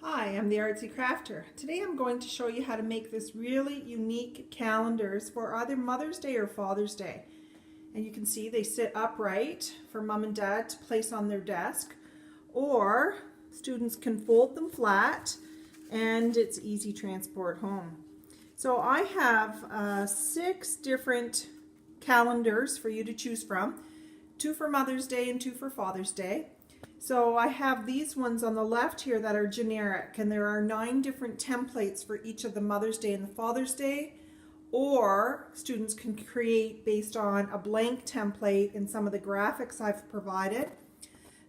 Hi, I'm the Artsy Crafter. Today I'm going to show you how to make this really unique calendars for either Mother's Day or Father's Day. And you can see they sit upright for Mom and Dad to place on their desk, or students can fold them flat and it's easy transport home. So I have 6 different calendars for you to choose from, 2 for Mother's Day and 2 for Father's Day. So I have these ones on the left here that are generic, and there are 9 different templates for each of the Mother's Day and the Father's Day, or students can create based on a blank template and some of the graphics I've provided.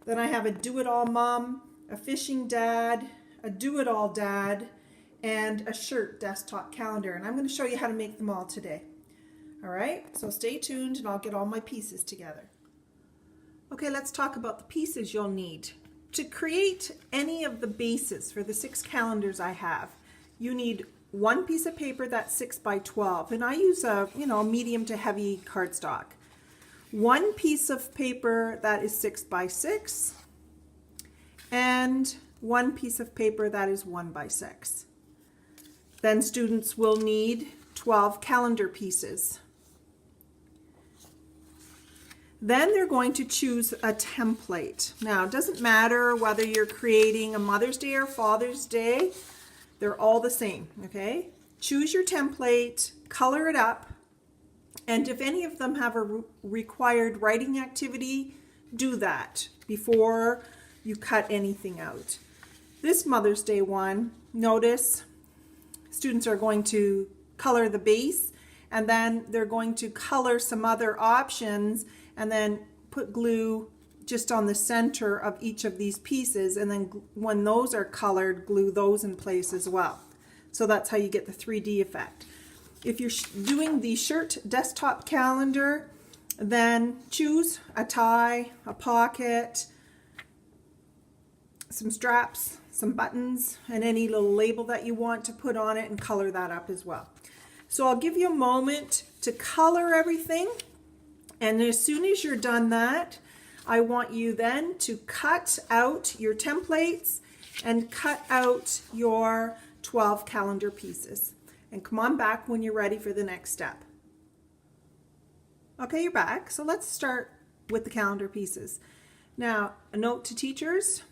Then I have a do-it-all mom, a fishing dad, a do-it-all dad, and a shirt desktop calendar, and I'm going to show you how to make them all today. Alright, so stay tuned and I'll get all my pieces together. Okay, let's talk about the pieces you'll need. To create any of the bases for the 6 calendars I have, you need 1 piece of paper that's 6 by 12, and I use a medium to heavy cardstock. 1 piece of paper that is 6 by 6, and 1 piece of paper that is 1 by 6. Then students will need 12 calendar pieces. Then they're going to choose a template. Now, it doesn't matter whether you're creating a Mother's Day or Father's Day, they're all the same, okay? Choose your template, color it up, and if any of them have a required writing activity, do that before you cut anything out. This Mother's Day one, notice students are going to color the base, and then they're going to color some other options and then put glue just on the center of each of these pieces, and then when those are colored, glue those in place as well. So that's how you get the 3D effect. If you're doing the shirt desktop calendar, then choose a tie, a pocket, some straps, some buttons, and any little label that you want to put on it, and color that up as well. So I'll give you a moment to color everything. And as soon as you're done that, I want you then to cut out your templates and cut out your 12 calendar pieces. And come on back when you're ready for the next step. Okay, you're back. So let's start with the calendar pieces. Now, a note to teachers.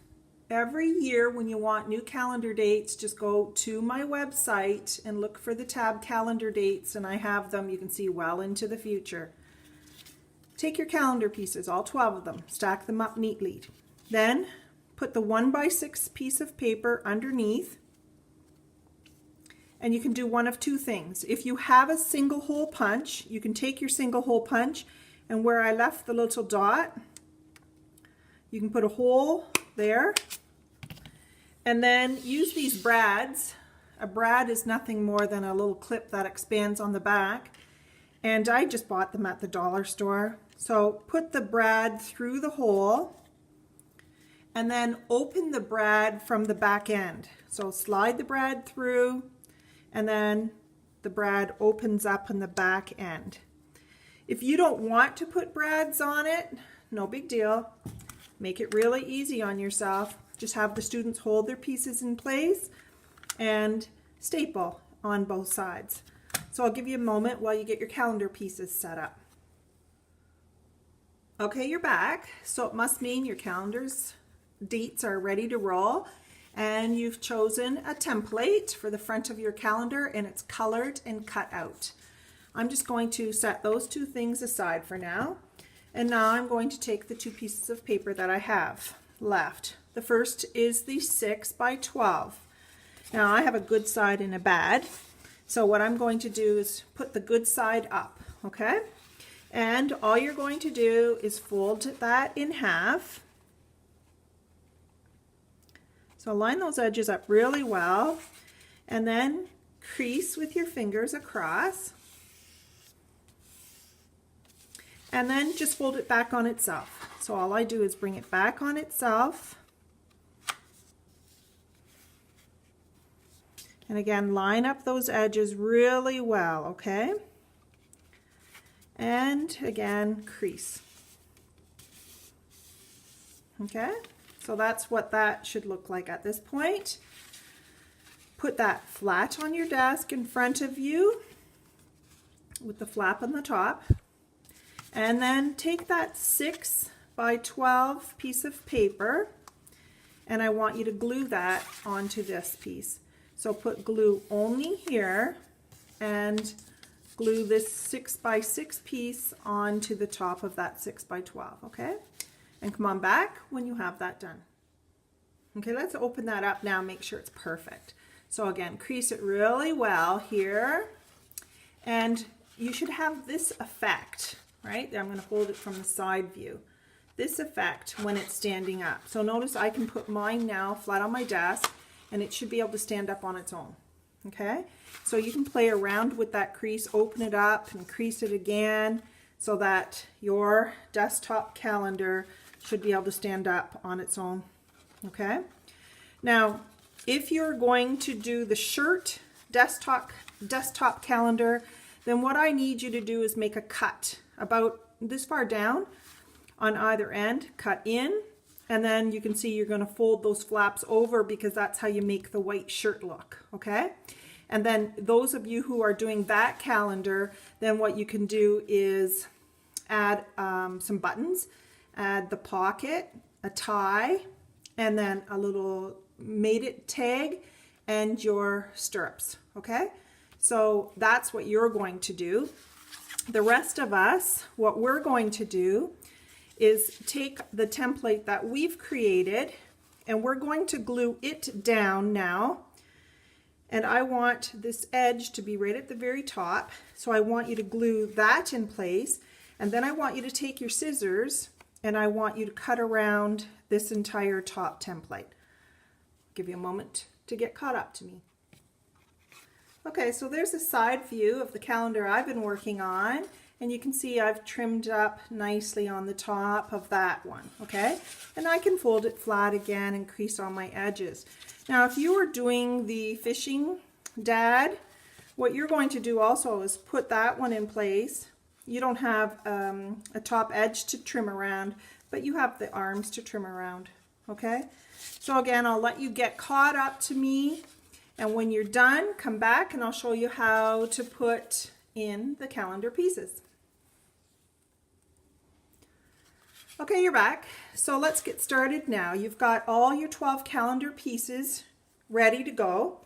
Every year when you want new calendar dates, just go to my website and look for the tab calendar dates, and I have them, you can see, well into the future. Take your calendar pieces, all 12 of them, stack them up neatly. Then put the 1 by 6 piece of paper underneath, and you can do one of 2 things. If you have a single hole punch, you can take your single hole punch, and where I left the little dot, you can put a hole there, and then use these brads. A brad is nothing more than a little clip that expands on the back, and I just bought them at the dollar store. So put the brad through the hole and then open the brad from the back end. So slide the brad through, and then the brad opens up in the back end. If you don't want to put brads on it, no big deal. Make it really easy on yourself. Just have the students hold their pieces in place and staple on both sides. So I'll give you a moment while you get your calendar pieces set up. Okay, you're back. So it must mean your calendar's dates are ready to roll, and you've chosen a template for the front of your calendar, and it's colored and cut out. I'm just going to set those 2 things aside for now. And now I'm going to take the 2 pieces of paper that I have left. The first is the 6 by 12. Now I have a good side and a bad. So what I'm going to do is put the good side up, okay? And all you're going to do is fold that in half. So line those edges up really well, and then crease with your fingers across. And then just fold it back on itself. So all I do is bring it back on itself. And again, line up those edges really well, okay? And again, crease. Okay, so that's what that should look like at this point. put that flat on your desk in front of you with the flap on the top. And then take that 6 by 12 piece of paper, and I want you to glue that onto this piece. So put glue only here and glue this 6 by 6 piece onto the top of that 6 by 12, okay? And come on back when you have that done. Okay, let's open that up now, make sure it's perfect. So again, crease it really well here, and you should have this effect, right? I'm going to hold it from the side view. This effect when it's standing up. So notice I can put mine now flat on my desk, and it should be able to stand up on its own. Okay, so you can play around with that crease, open it up and crease it again so that your desktop calendar should be able to stand up on its own. Okay, now if you're going to do the shirt desktop calendar, then what I need you to do is make a cut about this far down on either end, cut in, and then you can see you're going to fold those flaps over because that's how you make the white shirt look, okay? And then those of you who are doing that calendar, then what you can do is add some buttons, add the pocket, a tie, and then a little made it tag and your stirrups, okay? So that's what you're going to do. The rest of us, what we're going to do is take the template that we've created and we're going to glue it down now. And I want this edge to be right at the very top. So I want you to glue that in place. And then I want you to take your scissors and I want you to cut around this entire top template. Give you a moment to get caught up to me. Okay, so there's a side view of the calendar I've been working on, and you can see I've trimmed up nicely on the top of that one, okay? And I can fold it flat again and crease on my edges. Now, if you are doing the fishing dad, what you're going to do also is put that one in place. You don't have a top edge to trim around, but you have the arms to trim around, okay? So again, I'll let you get caught up to me, and when you're done, come back and I'll show you how to put in the calendar pieces. Okay, you're back. So let's get started now. You've got all your 12 calendar pieces ready to go.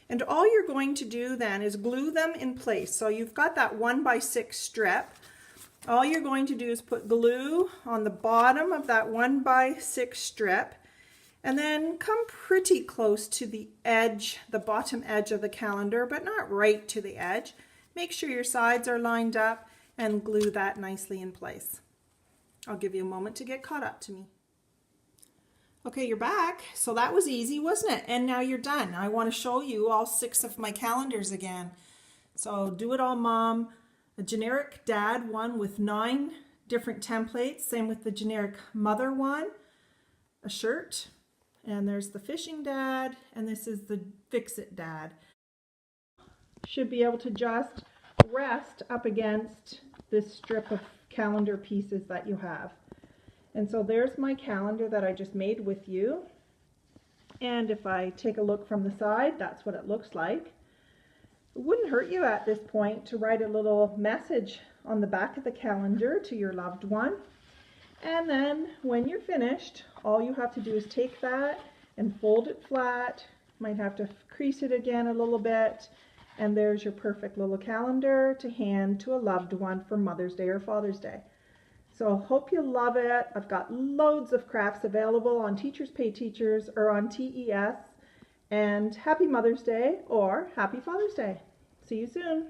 And all you're going to do then is glue them in place. So you've got that 1 by 6 strip. All you're going to do is put glue on the bottom of that 1 by 6 strip, and then come pretty close to the edge, the bottom edge of the calendar, but not right to the edge. Make sure your sides are lined up and glue that nicely in place. I'll give you a moment to get caught up to me. Okay, you're back. So that was easy, wasn't it? And now you're done. I want to show you all 6 of my calendars again. So do it all, Mom. A generic dad one with 9 different templates. Same with the generic mother one. A shirt. And there's the fishing dad. And this is the fix-it dad. Should be able to just rest up against this strip of calendar pieces that you have. And so there's my calendar that I just made with you. And if I take a look from the side, that's what it looks like. It wouldn't hurt you at this point to write a little message on the back of the calendar to your loved one. And then when you're finished, all you have to do is take that and fold it flat. Might have to crease it again a little bit. And there's your perfect little calendar to hand to a loved one for Mother's Day or Father's Day. So hope you love it. I've got loads of crafts available on Teachers Pay Teachers or on TES. And happy Mother's Day or happy Father's Day. See you soon.